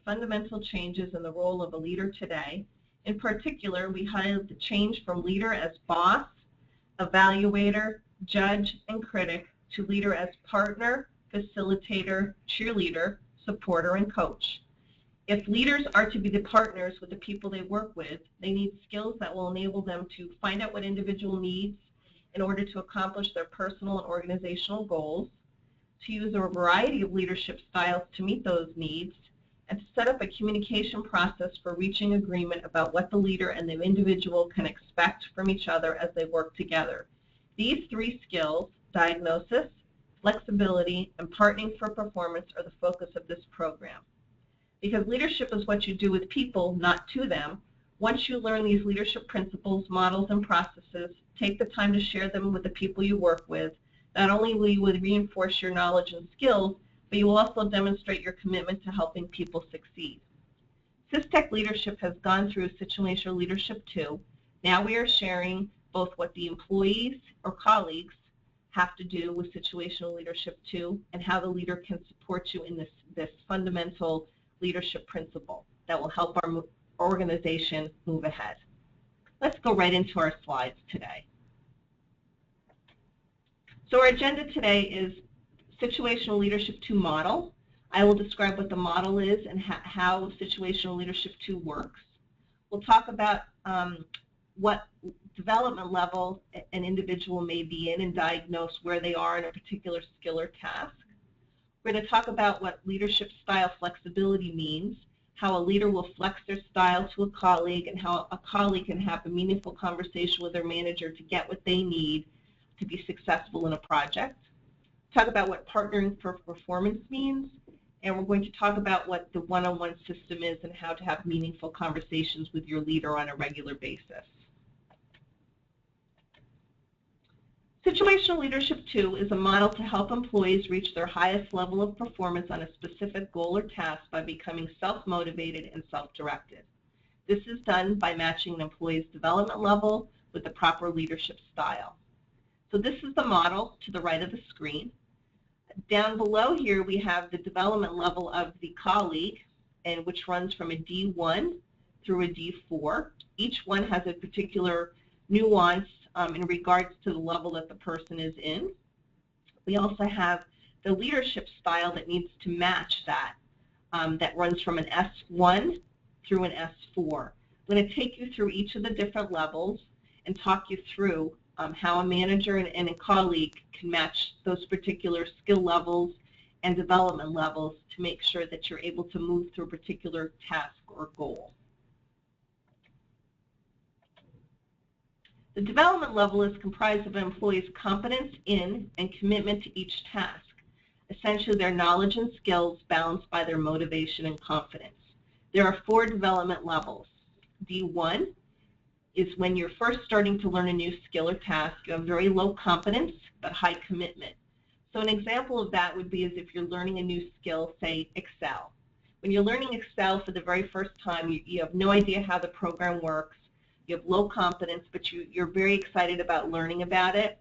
fundamental changes in the role of a leader today. In particular, we highlight the change from leader as boss, evaluator, judge, and critic to leader as partner, facilitator, cheerleader, supporter, and coach. If leaders are to be the partners with the people they work with, they need skills that will enable them to find out what individual needs in order to accomplish their personal and organizational goals, to use a variety of leadership styles to meet those needs, and to set up a communication process for reaching agreement about what the leader and the individual can expect from each other as they work together. These three skills, diagnosis, flexibility, and partnering for performance, are the focus of this program. Because leadership is what you do with people, not to them, once you learn these leadership principles, models, and processes, take the time to share them with the people you work with. Not only will you reinforce your knowledge and skills, but you will also demonstrate your commitment to helping people succeed. Systech Leadership has gone through Situational Leadership II. Now we are sharing both what the employees or colleagues have to do with Situational Leadership II and how the leader can support you in this fundamental leadership principle that will help our organization move ahead. Let's go right into our slides today. So our agenda today is Situational Leadership II model. I will describe what the model is and how Situational Leadership II works. We'll talk about what development level an individual may be in and diagnose where they are in a particular skill or task. We're going to talk about what leadership style flexibility means, how a leader will flex their style to a colleague, and how a colleague can have a meaningful conversation with their manager to get what they need to be successful in a project. Talk about what partnering for performance means, and we're going to talk about what the one-on-one system is and how to have meaningful conversations with your leader on a regular basis. Situational Leadership II is a model to help employees reach their highest level of performance on a specific goal or task by becoming self-motivated and self-directed. This is done by matching an employee's development level with the proper leadership style. So this is the model to the right of the screen. Down below here we have the development level of the colleague, and which runs from a D1 through a D4. Each one has a particular nuance in regards to the level that the person is in. We also have the leadership style that needs to match that, that runs from an S1 through an S4. I'm going to take you through each of the different levels and talk you through how a manager and a colleague can match those particular skill levels and development levels to make sure that you're able to move through a particular task or goal. The development level is comprised of an employee's competence in and commitment to each task, essentially their knowledge and skills balanced by their motivation and confidence. There are 4 development levels. D1 is when you're first starting to learn a new skill or task. You have very low competence but high commitment. So an example of that would be as if you're learning a new skill, say Excel. When you're learning Excel for the very first time, you have no idea how the program works. You have low confidence, but you're very excited about learning about it,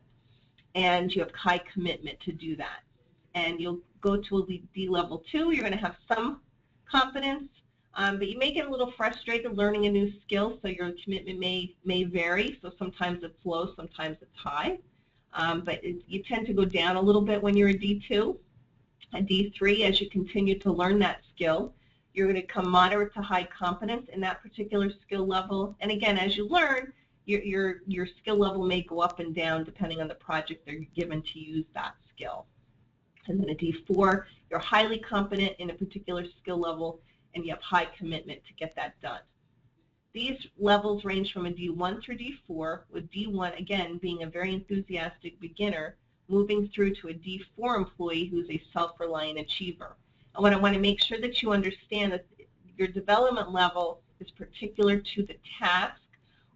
and you have high commitment to do that. And you'll go to a D level 2. You're going to have some confidence, but you may get a little frustrated learning a new skill, so your commitment may vary. So sometimes it's low, sometimes it's high. But you tend to go down a little bit when you're a D2. A D3, as you continue to learn that skill, you're going to come moderate to high competence in that particular skill level. And again, as you learn, your skill level may go up and down depending on the project they're given to use that skill. And then a D4, you're highly competent in a particular skill level, and you have high commitment to get that done. These levels range from a D1 through D4, with D1, again, being a very enthusiastic beginner, moving through to a D4 employee who's a self-reliant achiever. And what I want to make sure that you understand that your development level is particular to the task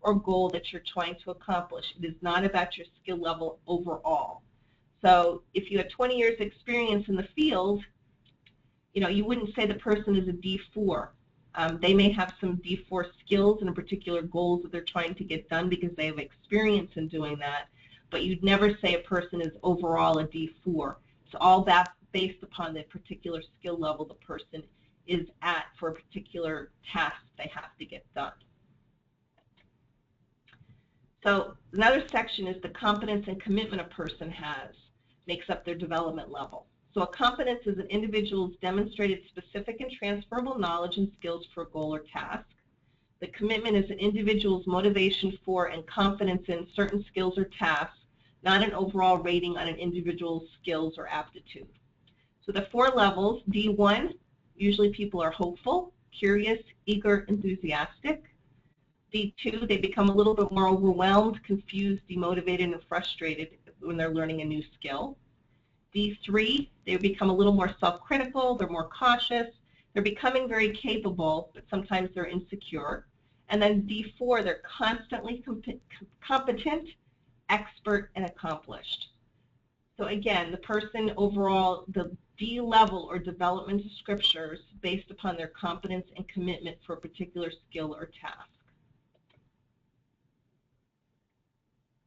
or goal that you're trying to accomplish. It is not about your skill level overall. So if you have 20 years experience in the field, you wouldn't say the person is a D4. They may have some D4 skills and particular goals that they're trying to get done because they have experience in doing that, but you'd never say a person is overall a D4. It's all based upon the particular skill level the person is at for a particular task they have to get done. So another section is the competence and commitment a person has makes up their development level. So a competence is an individual's demonstrated specific and transferable knowledge and skills for a goal or task. The commitment is an individual's motivation for and confidence in certain skills or tasks, not an overall rating on an individual's skills or aptitude. So the 4 levels, D1, usually people are hopeful, curious, eager, enthusiastic. D2, they become a little bit more overwhelmed, confused, demotivated, and frustrated when they're learning a new skill. D3, they become a little more self-critical, they're more cautious, they're becoming very capable, but sometimes they're insecure. And then D4, they're constantly competent, expert, and accomplished. So again, the person overall, the D level or development descriptors based upon their competence and commitment for a particular skill or task.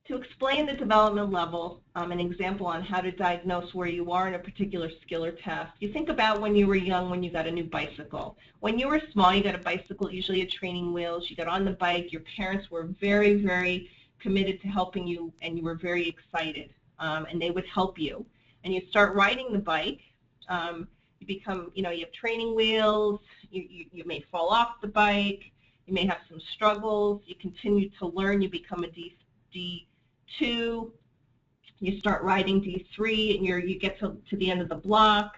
To explain the development level, an example on how to diagnose where you are in a particular skill or task, you think about when you were young, when you got a new bicycle. When you were small, you got a bicycle, usually had training wheels, you got on the bike, your parents were very, very committed to helping you, and you were very excited, and they would help you. And you start riding the bike, you become, you have training wheels, you may fall off the bike, you may have some struggles, you continue to learn, you become a D2, you start riding D3, and you get to the end of the block,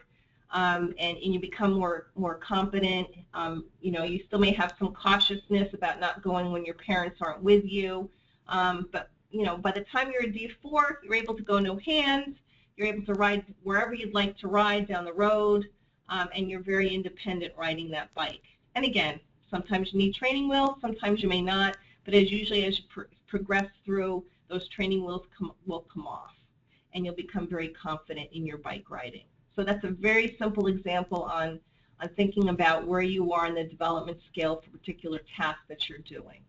and you become more competent. You still may have some cautiousness about not going when your parents aren't with you, but by the time you're a D4, you're able to go no hands, you're able to ride wherever you'd like to ride down the road, and you're very independent riding that bike. And again, sometimes you need training wheels, sometimes you may not, but usually as you progress through, those training wheels will come off, and you'll become very confident in your bike riding. So that's a very simple example on thinking about where you are in the development scale for a particular task that you're doing.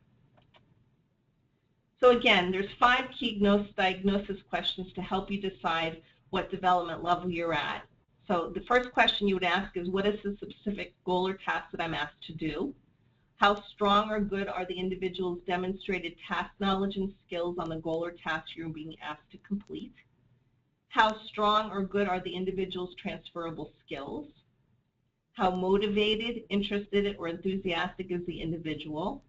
So again, there's 5 key diagnosis questions to help you decide what development level you're at. So the first question you would ask is, what is the specific goal or task that I'm asked to do? How strong or good are the individual's demonstrated task knowledge and skills on the goal or task you're being asked to complete? How strong or good are the individual's transferable skills? How motivated, interested, or enthusiastic is the individual?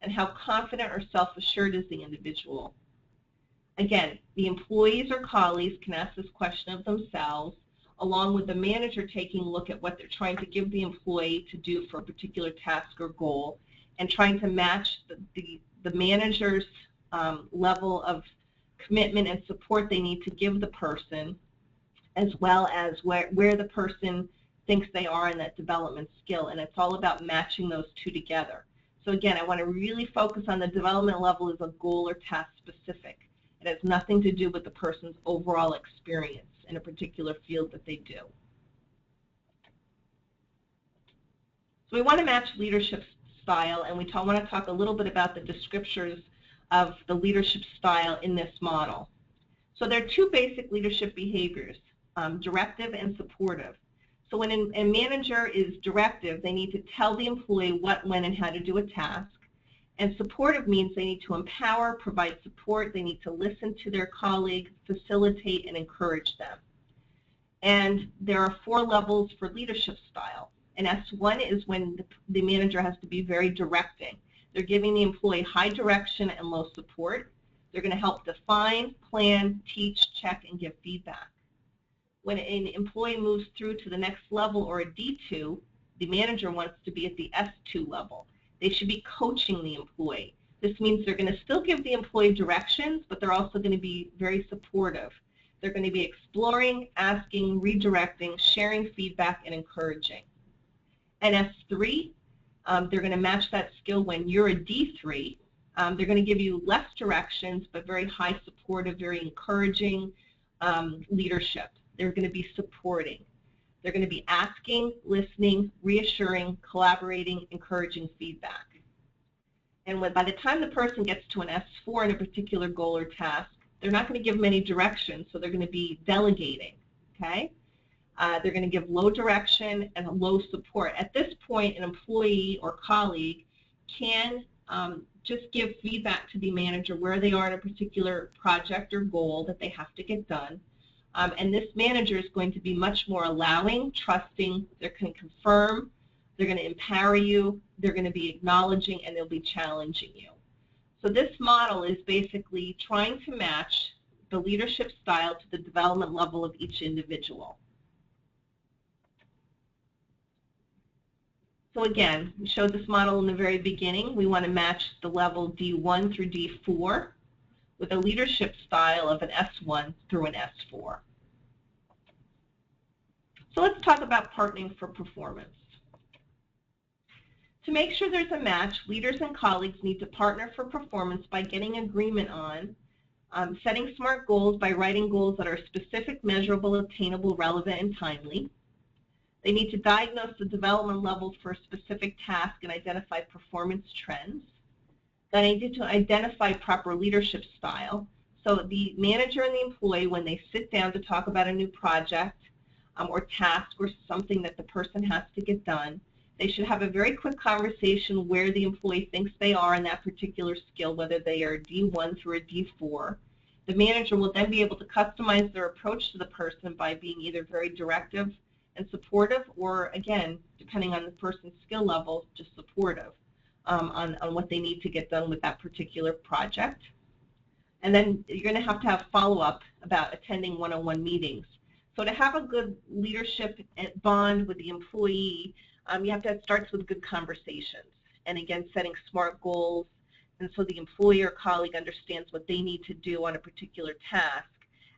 And how confident or self-assured is the individual? Again, the employees or colleagues can ask this question of themselves, along with the manager taking a look at what they're trying to give the employee to do for a particular task or goal, and trying to match the manager's level of commitment and support they need to give the person, as well as where the person thinks they are in that development skill. And it's all about matching those two together. So again, I want to really focus on the development level as a goal or task specific. It has nothing to do with the person's overall experience in a particular field that they do. So we want to match leadership style, and we want to talk a little bit about the descriptors of the leadership style in this model. So there are 2 basic leadership behaviors, directive and supportive. So when a manager is directive, they need to tell the employee what, when, and how to do a task. And supportive means they need to empower, provide support, they need to listen to their colleagues, facilitate, and encourage them. And there are 4 levels for leadership style. And S1 is when the manager has to be very directing. They're giving the employee high direction and low support. They're going to help define, plan, teach, check, and give feedback. When an employee moves through to the next level, or a D2, the manager wants to be at the S2 level. They should be coaching the employee. This means they're going to still give the employee directions, but they're also going to be very supportive. They're going to be exploring, asking, redirecting, sharing feedback, and encouraging. And S3, they're going to match that skill when you're a D3. They're going to give you less directions, but very high supportive, very encouraging leadership. They're going to be supporting. They're going to be asking, listening, reassuring, collaborating, encouraging feedback. And by the time the person gets to an S4 in a particular goal or task, they're not going to give them any direction, so they're going to be delegating, okay? They're going to give low direction and low support. At this point, an employee or colleague can just give feedback to the manager where they are in a particular project or goal that they have to get done. And this manager is going to be much more allowing, trusting. They're going to confirm, they're going to empower you, they're going to be acknowledging, and they'll be challenging you. So this model is basically trying to match the leadership style to the development level of each individual. So again, we showed this model in the very beginning. We want to match the level D1 through D4 with a leadership style of an S1 through an S4. So let's talk about partnering for performance. To make sure there's a match, leaders and colleagues need to partner for performance by getting agreement on setting SMART goals by writing goals that are specific, measurable, attainable, relevant, and timely. They need to diagnose the development levels for a specific task and identify performance trends. They need to identify proper leadership style. So the manager and the employee, when they sit down to talk about a new project or task or something that the person has to get done, they should have a very quick conversation where the employee thinks they are in that particular skill, whether they are D1 through a D4. The manager will then be able to customize their approach to the person by being either very directive and supportive, or again, depending on the person's skill level, just supportive on what they need to get done with that particular project. And then you're going to have follow-up about attending one-on-one meetings. So to have a good leadership bond with the employee, you have to start with good conversations. And again, setting SMART goals, and so the employee or colleague understands what they need to do on a particular task.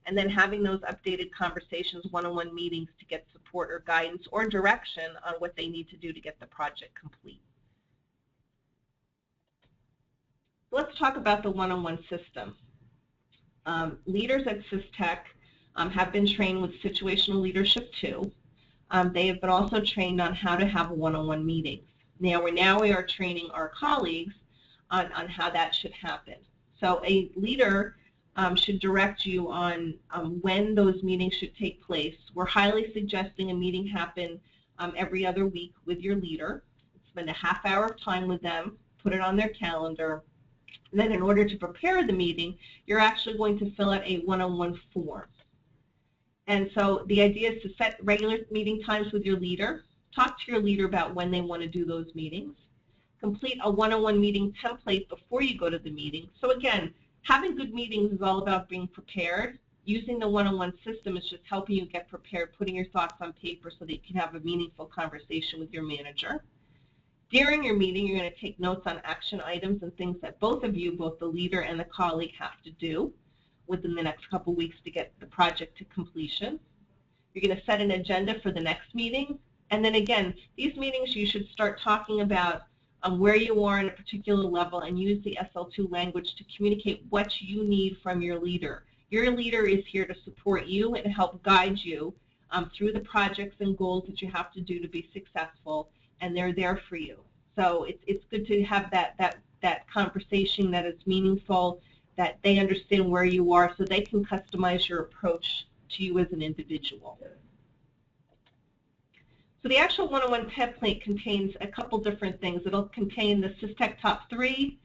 And then having those updated conversations, one-on-one meetings to get support or guidance or direction on what they need to do to get the project complete. Let's talk about the one-on-one system. Leaders at Systech have been trained with Situational Leadership II. They have been also trained on how to have one-on-one meetings. Now we are training our colleagues on how that should happen. So a leader should direct you on when those meetings should take place. We're highly suggesting a meeting happen every other week with your leader. Spend a half hour of time with them, put it on their calendar, and then in order to prepare the meeting, you're actually going to fill out a one-on-one form. And so the idea is to set regular meeting times with your leader, talk to your leader about when they want to do those meetings, complete a one-on-one meeting template before you go to the meeting. So again, having good meetings is all about being prepared. Using the one-on-one system is just helping you get prepared, putting your thoughts on paper so that you can have a meaningful conversation with your manager. During your meeting, you're going to take notes on action items and things that both of you, both the leader and the colleague, have to do within the next couple weeks to get the project to completion. You're going to set an agenda for the next meeting. And then again, these meetings you should start talking about where you are in a particular level and use the SL2 language to communicate what you need from your leader. Your leader is here to support you and help guide you through the projects and goals that you have to do to be successful, and they're there for you. So it's good to have that conversation that is meaningful, that they understand where you are so they can customize your approach to you as an individual. So the actual one-on-one template contains a couple different things. It'll contain the Systech top 3,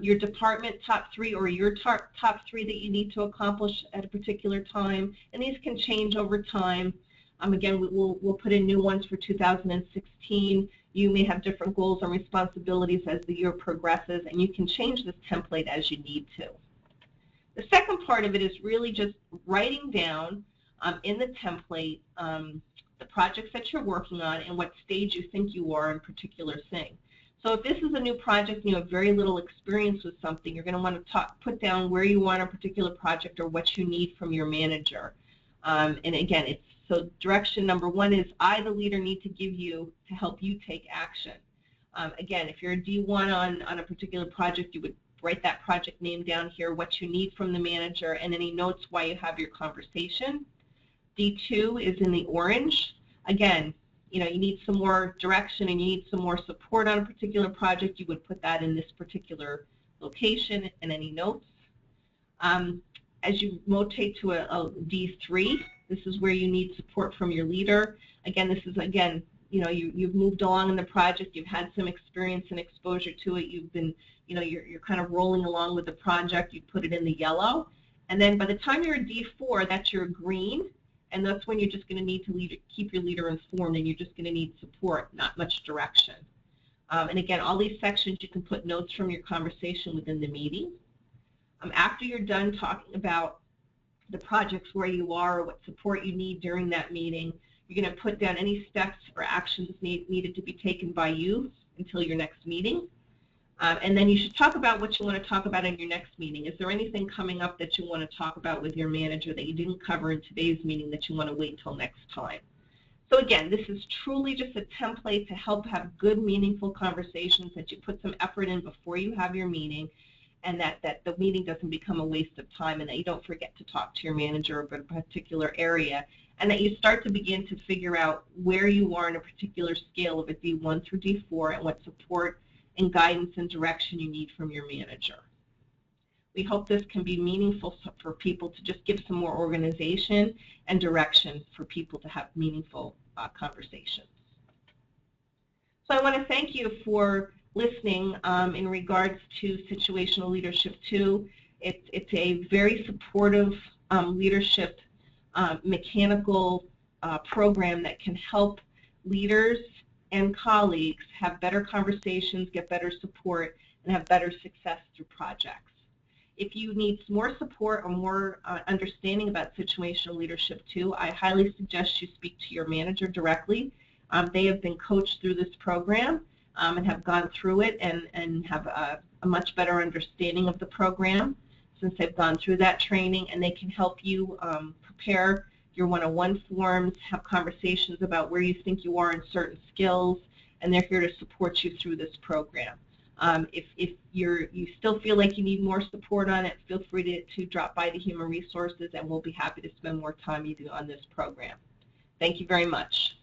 your department top 3, or your top 3 that you need to accomplish at a particular time, and these can change over time. Again, we'll put in new ones for 2016. You may have different goals and responsibilities as the year progresses, and you can change this template as you need to. The second part of it is really just writing down in the template the projects that you're working on and what stage you think you are in a particular thing. So if this is a new project and you have very little experience with something, you're going to want to put down where you are on a particular project or what you need from your manager. And again, so direction number 1 is I, the leader, need to give you to help you take action. Again, if you're a D1 on a particular project, you would write that project name down here, what you need from the manager, and any notes while you have your conversation. D2 is in the orange. Again, you need some more direction and you need some more support on a particular project. You would put that in this particular location and any notes. As you rotate to a D3, this is where you need support from your leader. Again, this is, you've moved along in the project, you've had some experience and exposure to it, you've been, you're kind of rolling along with the project, you put it in the yellow. And then by the time you're a D4, that's your green, and that's when you're just going to need to keep your leader informed, and you're just going to need support, not much direction. And again, all these sections you can put notes from your conversation within the meeting. After you're done talking about the projects, where you are, or what support you need during that meeting, you're going to put down any steps or actions needed to be taken by you until your next meeting. And then you should talk about what you want to talk about in your next meeting. Is there anything coming up that you want to talk about with your manager that you didn't cover in today's meeting that you want to wait till next time? So again, this is truly just a template to help have good, meaningful conversations, that you put some effort in before you have your meeting, and that the meeting doesn't become a waste of time, and that you don't forget to talk to your manager about a particular area, and that you start to begin to figure out where you are in a particular scale of a D1 through D4 and what support and guidance and direction you need from your manager. We hope this can be meaningful for people to just give some more organization and direction for people to have meaningful conversations. So I want to thank you for listening in regards to Situational Leadership II. It's a very supportive leadership mechanical program that can help leaders and colleagues have better conversations, get better support, and have better success through projects. If you need more support or more understanding about Situational Leadership II, I highly suggest you speak to your manager directly. They have been coached through this program and have gone through it and have a much better understanding of the program since they've gone through that training, and they can help you prepare your one-on-one forms, have conversations about where you think you are in certain skills, and they're here to support you through this program. If you still feel like you need more support on it, feel free to drop by the Human Resources, and we'll be happy to spend more time with you on this program. Thank you very much.